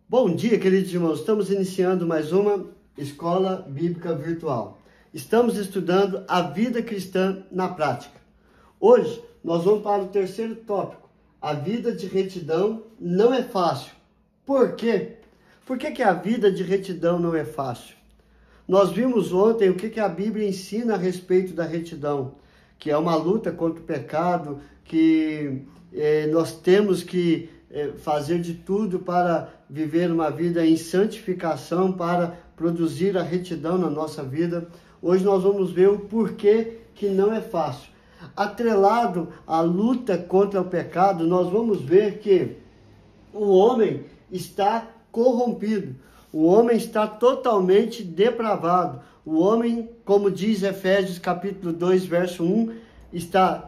Bom dia, queridos irmãos. Estamos iniciando mais uma Escola Bíblica Virtual. Estamos estudando a vida cristã na prática. Hoje, nós vamos para o terceiro tópico. A vida de retidão não é fácil. Por quê? Por que a vida de retidão não é fácil? Nós vimos ontem o que a Bíblia ensina a respeito da retidão, que é uma luta contra o pecado, que nós temos que fazer de tudo para viver uma vida em santificação, para produzir a retidão na nossa vida. Hoje nós vamos ver o porquê que não é fácil. Atrelado à luta contra o pecado, nós vamos ver que o homem está corrompido. O homem está totalmente depravado. O homem, como diz Efésios capítulo 2, verso 1, está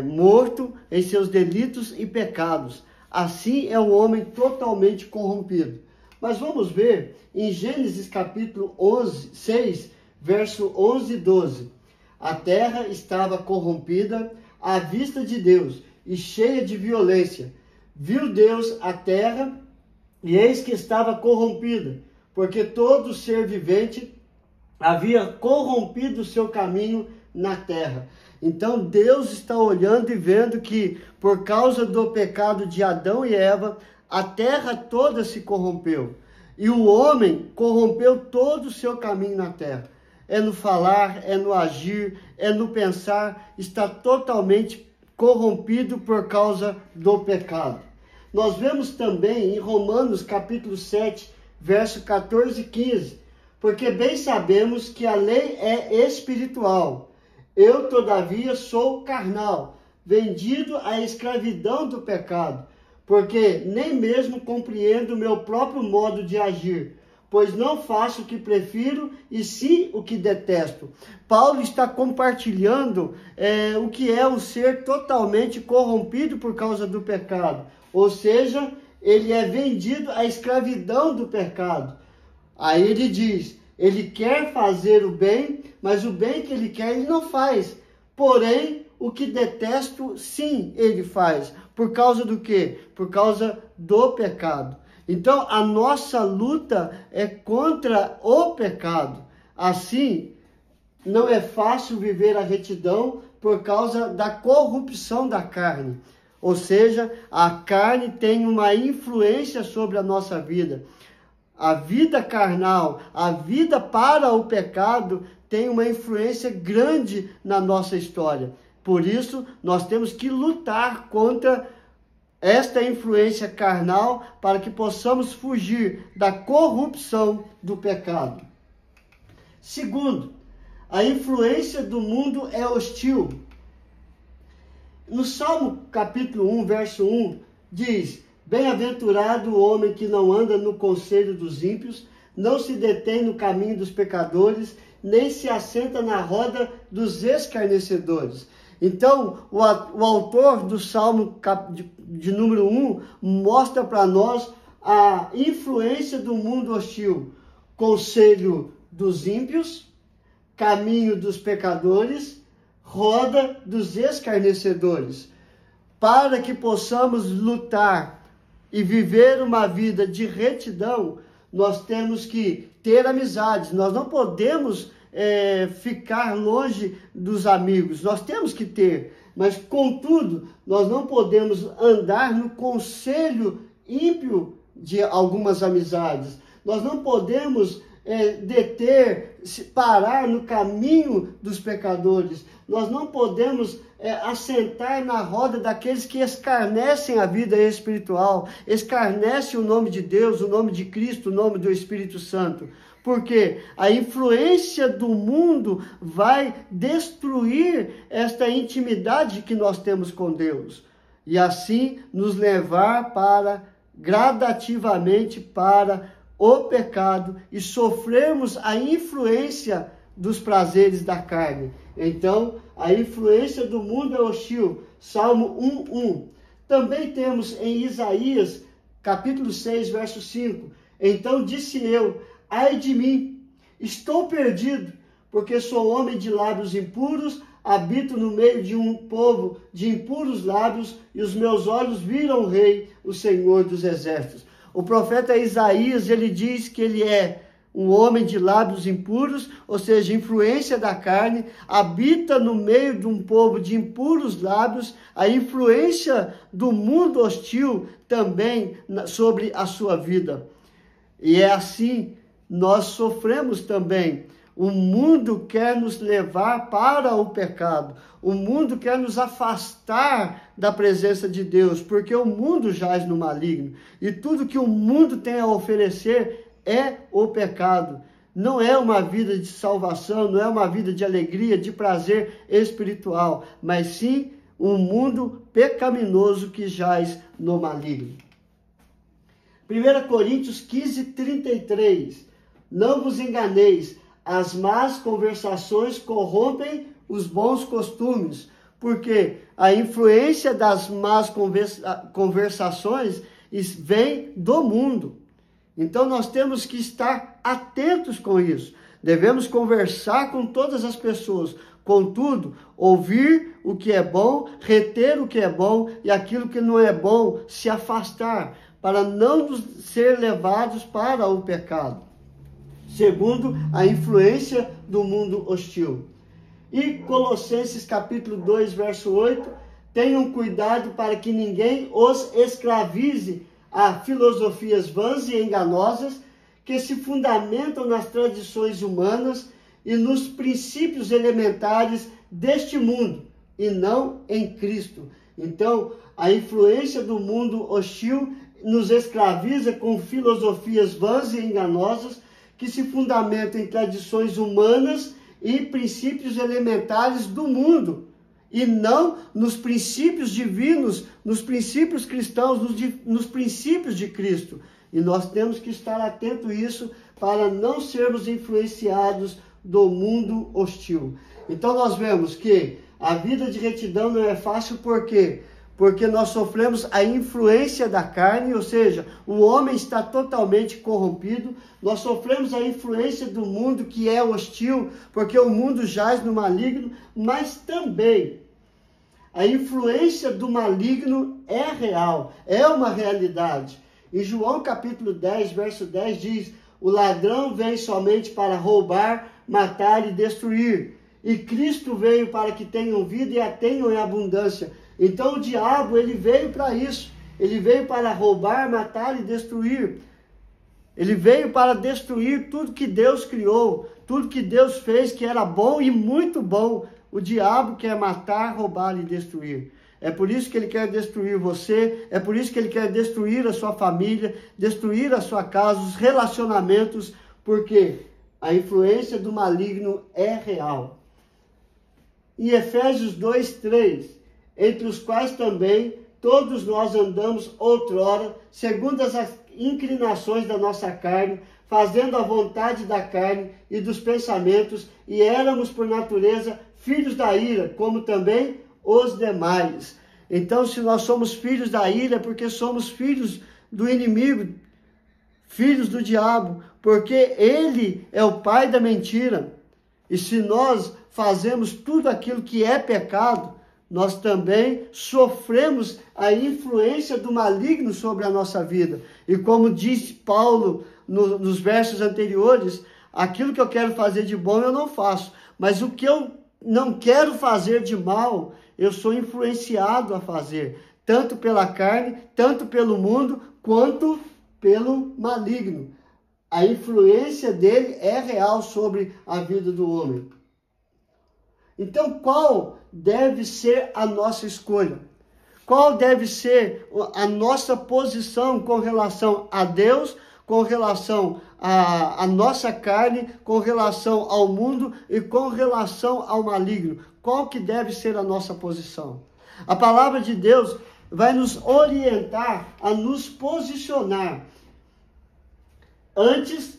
morto em seus delitos e pecados. Assim é o homem totalmente corrompido. Mas vamos ver em Gênesis capítulo 6, verso 11 e 12. A terra estava corrompida à vista de Deus e cheia de violência. Viu Deus a terra e eis que estava corrompida, porque todo ser vivente havia corrompido o seu caminho na terra. Então Deus está olhando e vendo que por causa do pecado de Adão e Eva, a terra toda se corrompeu. E o homem corrompeu todo o seu caminho na terra. É no falar, é no agir, é no pensar, está totalmente corrompido por causa do pecado. Nós vemos também em Romanos capítulo 7, verso 14 e 15, porque bem sabemos que a lei é espiritual. Eu, todavia, sou carnal, vendido à escravidão do pecado, porque nem mesmo compreendo o meu próprio modo de agir, pois não faço o que prefiro, e sim o que detesto. Paulo está compartilhando o que é o ser totalmente corrompido por causa do pecado. Ou seja, ele é vendido à escravidão do pecado. Aí ele diz, ele quer fazer o bem, mas o bem que ele quer, ele não faz. Porém, o que detesto, sim, ele faz. Por causa do quê? Por causa do pecado. Então, a nossa luta é contra o pecado. Assim, não é fácil viver a retidão por causa da corrupção da carne. Ou seja, a carne tem uma influência sobre a nossa vida. A vida carnal, a vida para o pecado, tem uma influência grande na nossa história. Por isso, nós temos que lutar contra esta influência carnal para que possamos fugir da corrupção do pecado. Segundo, a influência do mundo é hostil. No Salmo capítulo 1, verso 1, diz: bem-aventurado o homem que não anda no conselho dos ímpios, não se detém no caminho dos pecadores, nem se assenta na roda dos escarnecedores. Então, o autor do Salmo de número 1 mostra para nós a influência do mundo hostil. Conselho dos ímpios, caminho dos pecadores, roda dos escarnecedores. Para que possamos lutar e viver uma vida de retidão, nós temos que ter amizades. Nós não podemos ficar longe dos amigos. Nós temos que ter, mas contudo, nós não podemos andar no conselho ímpio de algumas amizades. Nós não podemos parar no caminho dos pecadores. Nós não podemos assentar na roda daqueles que escarnecem a vida espiritual, escarnecem o nome de Deus, o nome de Cristo, o nome do Espírito Santo. Porque a influência do mundo vai destruir esta intimidade que nós temos com Deus. E assim nos levar gradativamente para o pecado e sofrermos a influência dos prazeres da carne. Então, a influência do mundo é hostil. Salmo 1:1. Também temos em Isaías, capítulo 6, verso 5. Então disse eu, ai de mim, estou perdido, porque sou homem de lábios impuros, habito no meio de um povo de impuros lábios, e os meus olhos viram o Rei, o Senhor dos Exércitos. O profeta Isaías, ele diz que ele é um homem de lábios impuros, ou seja, influência da carne, habita no meio de um povo de impuros lábios, a influência do mundo hostil também sobre a sua vida. E é assim, nós sofremos também. O mundo quer nos levar para o pecado. O mundo quer nos afastar da presença de Deus, porque o mundo jaz no maligno. E tudo que o mundo tem a oferecer é o pecado. Não é uma vida de salvação, não é uma vida de alegria, de prazer espiritual, mas sim um mundo pecaminoso que jaz no maligno. 1 Coríntios 15, 33. Não vos enganeis, as más conversações corrompem os bons costumes, porque a influência das más conversações vem do mundo. Então nós temos que estar atentos com isso. Devemos conversar com todas as pessoas. Contudo, ouvir o que é bom, reter o que é bom e aquilo que não é bom, se afastar, para não ser levados para o pecado, segundo a influência do mundo hostil. E Colossenses capítulo 2, verso 8, tenham cuidado para que ninguém os escravize a filosofias vãs e enganosas que se fundamentam nas tradições humanas e nos princípios elementares deste mundo, e não em Cristo. Então, a influência do mundo hostil nos escraviza com filosofias vãs e enganosas que se fundamentam em tradições humanas e princípios elementares do mundo, e não nos princípios divinos, nos princípios cristãos, nos princípios de Cristo. E nós temos que estar atentos a isso para não sermos influenciados do mundo hostil. Então nós vemos que a vida de retidão não é fácil, por quê? Porque nós sofremos a influência da carne, ou seja, o homem está totalmente corrompido. Nós sofremos a influência do mundo que é hostil, porque o mundo jaz no maligno, mas também a influência do maligno é real, é uma realidade. Em João capítulo 10, verso 10 diz: o ladrão vem somente para roubar, matar e destruir. E Cristo veio para que tenham vida e a tenham em abundância. Então o diabo, ele veio para isso. Ele veio para roubar, matar e destruir. Ele veio para destruir tudo que Deus criou, tudo que Deus fez que era bom e muito bom. O diabo quer matar, roubar e destruir. É por isso que ele quer destruir você, é por isso que ele quer destruir a sua família, destruir a sua casa, os relacionamentos, porque a influência do maligno é real. Em Efésios 2, 3, entre os quais também todos nós andamos outrora, segundo as inclinações da nossa carne, fazendo a vontade da carne e dos pensamentos, e éramos por natureza filhos da ira, como também os demais. Então, se nós somos filhos da ira, é porque somos filhos do inimigo, filhos do diabo, porque ele é o pai da mentira. E se nós fazemos tudo aquilo que é pecado, nós também sofremos a influência do maligno sobre a nossa vida. E como diz Paulo nos versos anteriores, aquilo que eu quero fazer de bom eu não faço, mas o que eu não quero fazer de mal, eu sou influenciado a fazer, tanto pela carne, tanto pelo mundo, quanto pelo maligno. A influência dele é real sobre a vida do homem. Então, qual deve ser a nossa escolha? Qual deve ser a nossa posição com relação a Deus, com relação à nossa carne, com relação ao mundo e com relação ao maligno? Qual que deve ser a nossa posição? A palavra de Deus vai nos orientar a nos posicionar. Antes,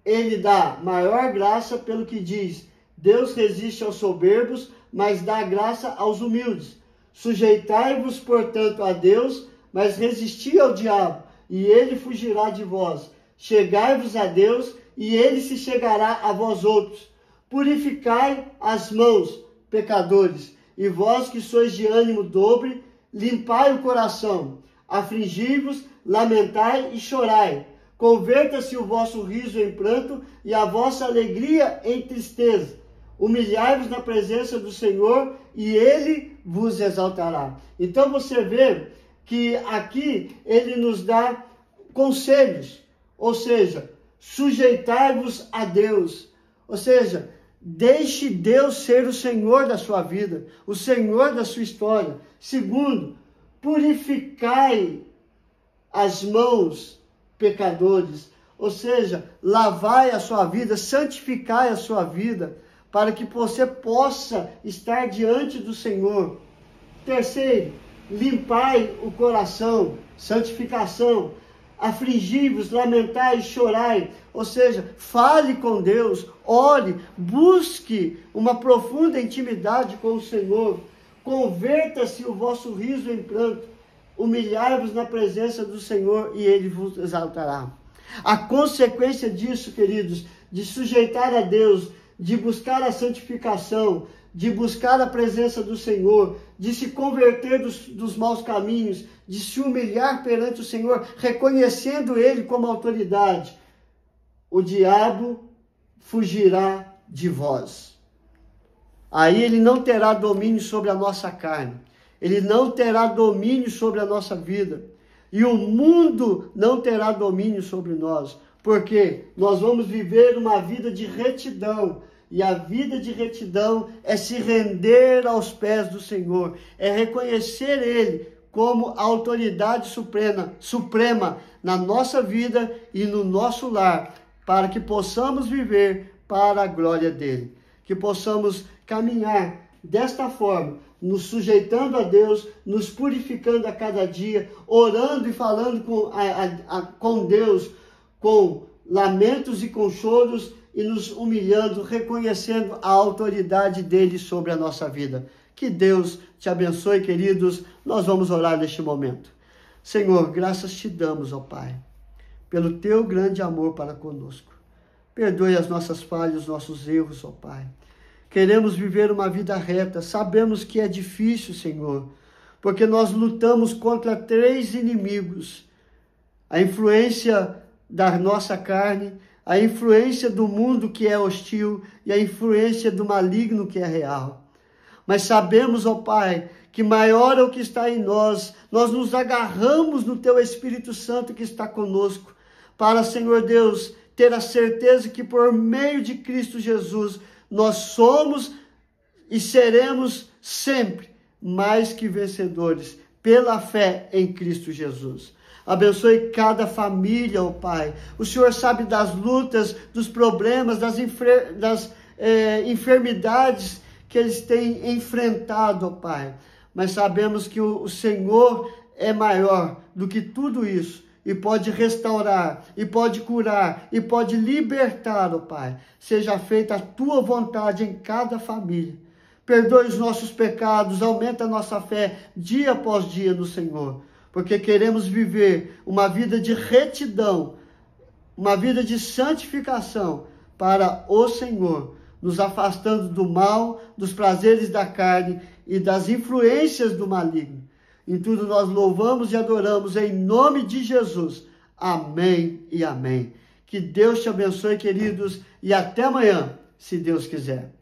ele dá maior graça pelo que diz: Deus resiste aos soberbos, mas dá graça aos humildes. Sujeitai-vos, portanto, a Deus, mas resisti ao diabo, e ele fugirá de vós. Chegai-vos a Deus, e ele se chegará a vós outros. Purificai as mãos, pecadores, e vós que sois de ânimo dobre, limpai o coração. Afligi-vos, lamentai e chorai. Converta-se o vosso riso em pranto e a vossa alegria em tristeza. Humilhai-vos na presença do Senhor e Ele vos exaltará. Então você vê que aqui Ele nos dá conselhos, ou seja, sujeitai-vos a Deus, ou seja, deixe Deus ser o Senhor da sua vida, o Senhor da sua história. Segundo, purificai as mãos, pecadores, ou seja, lavai a sua vida, santificai a sua vida, para que você possa estar diante do Senhor. Terceiro, limpai o coração, santificação. Afligi-vos, lamentai e chorai, ou seja, fale com Deus, ore, busque uma profunda intimidade com o Senhor. Converta-se o vosso riso em pranto, humilhai-vos na presença do Senhor e Ele vos exaltará. A consequência disso, queridos, de sujeitar a Deus, de buscar a santificação, de buscar a presença do Senhor, de se converter dos maus caminhos, de se humilhar perante o Senhor, reconhecendo Ele como autoridade, o diabo fugirá de vós. Aí ele não terá domínio sobre a nossa carne, ele não terá domínio sobre a nossa vida, e o mundo não terá domínio sobre nós, porque nós vamos viver uma vida de retidão. E a vida de retidão é se render aos pés do Senhor, é reconhecer Ele como a autoridade suprema na nossa vida e no nosso lar, para que possamos viver para a glória dEle. Que possamos caminhar desta forma, nos sujeitando a Deus, nos purificando a cada dia, orando e falando com Deus, com lamentos e com choros, e nos humilhando, reconhecendo a autoridade dele sobre a nossa vida. Que Deus te abençoe, queridos. Nós vamos orar neste momento. Senhor, graças te damos, ó Pai, pelo teu grande amor para conosco. Perdoe as nossas falhas, os nossos erros, ó Pai. Queremos viver uma vida reta. Sabemos que é difícil, Senhor, porque nós lutamos contra 3 inimigos. A influência da nossa carne, a influência do mundo que é hostil e a influência do maligno que é real. Mas sabemos, ó Pai, que maior é o que está em nós. Nós nos agarramos no Teu Espírito Santo que está conosco, para, Senhor Deus, ter a certeza que por meio de Cristo Jesus, nós somos e seremos sempre mais que vencedores, pela fé em Cristo Jesus. Abençoe cada família, ó Pai. O Senhor sabe das lutas, dos problemas, das enfermidades que eles têm enfrentado, ó Pai. Mas sabemos que o Senhor é maior do que tudo isso e pode restaurar, e pode curar, e pode libertar, ó Pai. Seja feita a Tua vontade em cada família. Perdoe os nossos pecados, aumenta a nossa fé dia após dia no Senhor. Porque queremos viver uma vida de retidão, uma vida de santificação para o Senhor, nos afastando do mal, dos prazeres da carne e das influências do maligno. Em tudo nós louvamos e adoramos em nome de Jesus. Amém e amém. Que Deus te abençoe, queridos, e até amanhã, se Deus quiser.